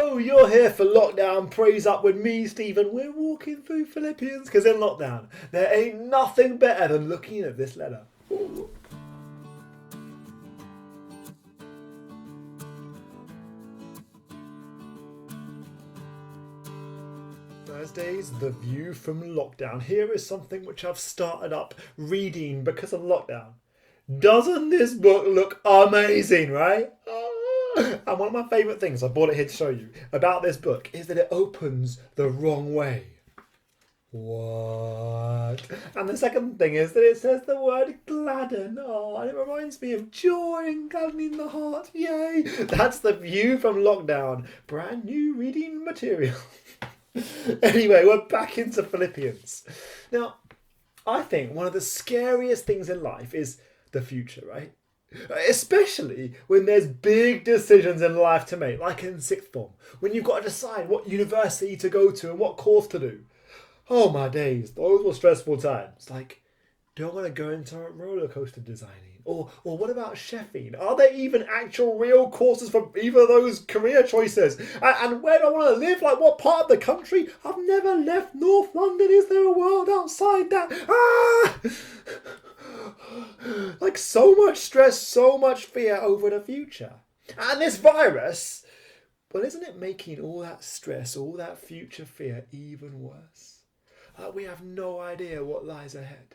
So you're here for lockdown praise up with me, Stephen. We're walking through Philippians because in lockdown there ain't nothing better than looking at this letter. Thursdays, The View from Lockdown. Here is something which I've started up reading because of lockdown. Doesn't this book look amazing, right? And one of my favourite things, I brought it here to show you, about this book is that it opens the wrong way. What? And the second thing is that it says the word gladden. Oh, and it reminds me of joy and gladdening the heart. Yay! That's The View from Lockdown. Brand new reading material. Anyway, we're back into Philippians. Now, I think one of the scariest things in life is the future, right? Especially when there's big decisions in life to make, like in sixth form, when you've got to decide what university to go to and what course to do. Oh my days, those were stressful times. Like, do I want to go into roller coaster designing? Or what about chefing? Are there even actual real courses for either of those career choices? And where do I want to live? Like, what part of the country? I've never left North London. Is there a world outside that? Like, so much stress, so much fear over the future. And this virus, well, isn't it making all that stress, all that future fear even worse? Like, we have no idea what lies ahead.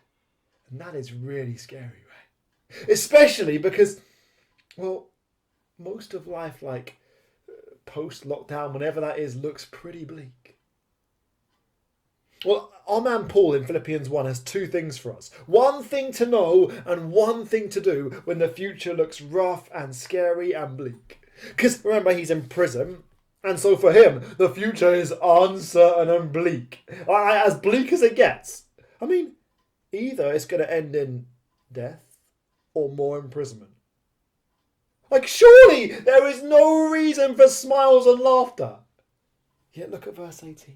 And that is really scary, right? Especially because, well, most of life, like post-lockdown, whenever that is, looks pretty bleak. Well, our man Paul in Philippians 1 has two things for us. One thing to know and one thing to do when the future looks rough and scary and bleak. Because remember, he's in prison, and so for him, the future is uncertain and bleak. As bleak as it gets. I mean, either it's going to end in death or more imprisonment. Like, surely there is no reason for smiles and laughter. Yet look at verse 18.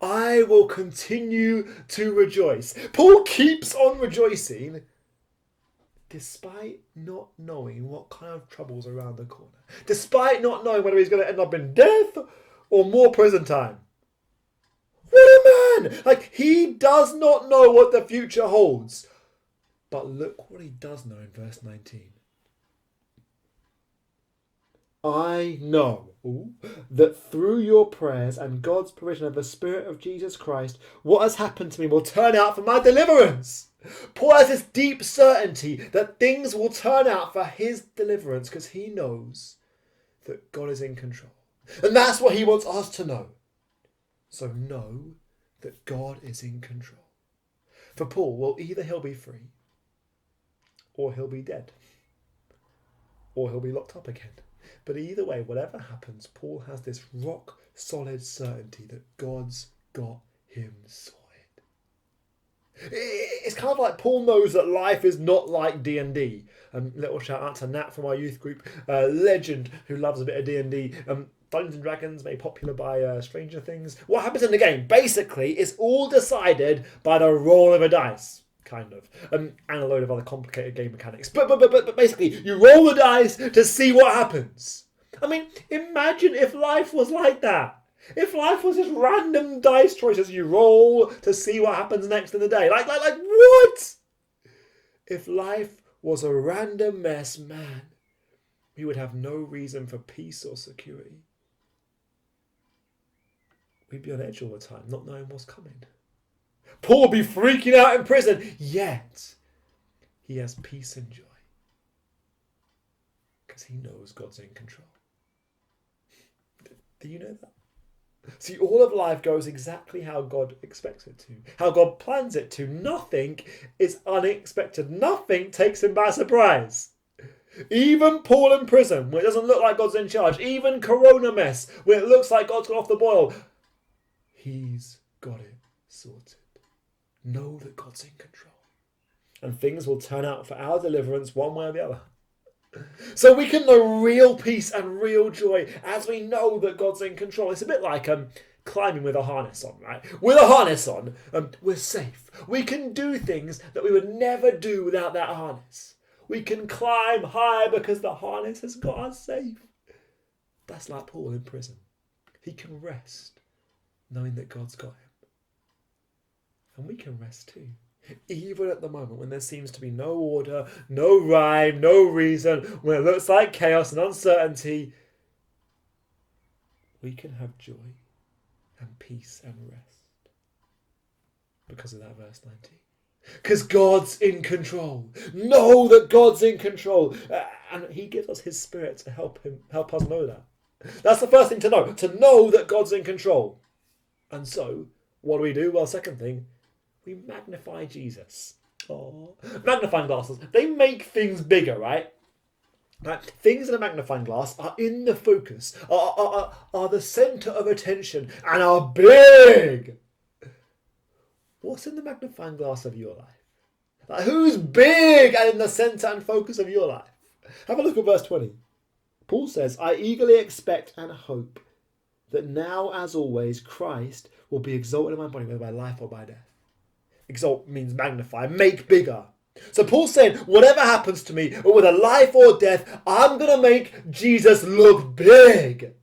I will continue to rejoice. Paul keeps on rejoicing despite not knowing what kind of trouble's around the corner. Despite not knowing whether he's going to end up in death or more prison time. What a man! Like, he does not know what the future holds. But look what he does know in verse 19. I know that through your prayers and God's provision of the Spirit of Jesus Christ, what has happened to me will turn out for my deliverance. Paul has this deep certainty that things will turn out for his deliverance because he knows that God is in control. And that's what he wants us to know. So know that God is in control. For Paul, well, either he'll be free or he'll be dead. Or he'll be locked up again. But either way, whatever happens, Paul has this rock solid certainty that God's got him sorted. It's kind of like Paul knows that life is not like D&D. Little shout out to Nat from our youth group, legend who loves a bit of D&D. Dungeons and Dragons, made popular by Stranger Things. What happens in the game? Basically, it's all decided by the roll of a dice. Kind of. And a load of other complicated game mechanics. But basically, you roll the dice to see what happens. I mean, imagine if life was like that. If life was just random dice choices you roll to see what happens next in the day. Like what? If life was a random mess, man, we would have no reason for peace or security. We'd be on edge all the time, not knowing what's coming. Paul will be freaking out in prison, yet he has peace and joy because he knows God's in control. Do you know that? See, all of life goes exactly how God expects it to, how God plans it to. Nothing is unexpected. Nothing takes him by surprise. Even Paul in prison, where it doesn't look like God's in charge. Even Corona mess, where it looks like God's got off the boil. He's got it sorted. Know that God's in control. And things will turn out for our deliverance one way or the other. So we can know real peace and real joy as we know that God's in control. It's a bit like climbing with a harness on, right? With a harness on, we're safe. We can do things that we would never do without that harness. We can climb high because the harness has got us safe. That's like Paul in prison. He can rest knowing that God's got him. And we can rest too. Even at the moment when there seems to be no order, no rhyme, no reason, when it looks like chaos and uncertainty, we can have joy and peace and rest because of that verse 19. Because God's in control. Know that God's in control. And he gives us his Spirit to help us know that. That's the first thing to know that God's in control. And so, what do? Well, second thing, we magnify Jesus. Oh, magnifying glasses, they make things bigger, right? Things in a magnifying glass are in the focus, are the centre of attention, and are big. What's in the magnifying glass of your life? Who's big and in the centre and focus of your life? Have a look at verse 20. Paul says, I eagerly expect and hope that now, as always, Christ will be exalted in my body, whether by life or by death. Exalt means magnify, make bigger. So Paul's saying, whatever happens to me, or whether life or death, I'm going to make Jesus look big.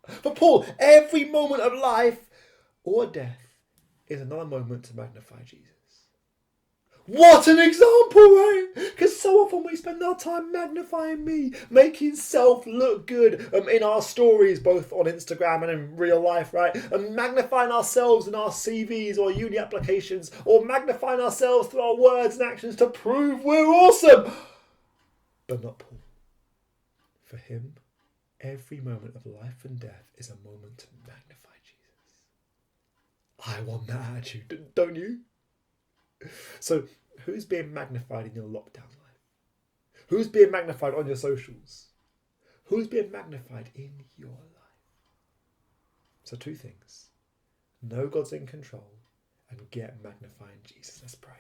For Paul, every moment of life or death is another moment to magnify Jesus. What an example, right? Because so often we spend our time magnifying me, making self look good in our stories, both on Instagram and in real life, right? And magnifying ourselves in our CVs or uni applications, or magnifying ourselves through our words and actions to prove we're awesome. But not Paul. For him, every moment of life and death is a moment to magnify Jesus. I want that attitude, don't you? So, who's being magnified in your lockdown life? Who's being magnified on your socials? Who's being magnified in your life? So, two things. Know God's in control and get magnifying Jesus. Let's pray.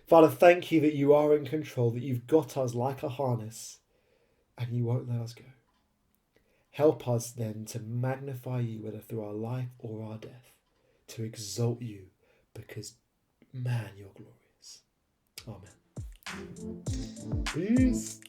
Father, thank you that you are in control, that you've got us like a harness and you won't let us go. Help us then to magnify you, whether through our life or our death, to exalt you, because man, you're glorious. Amen. Peace.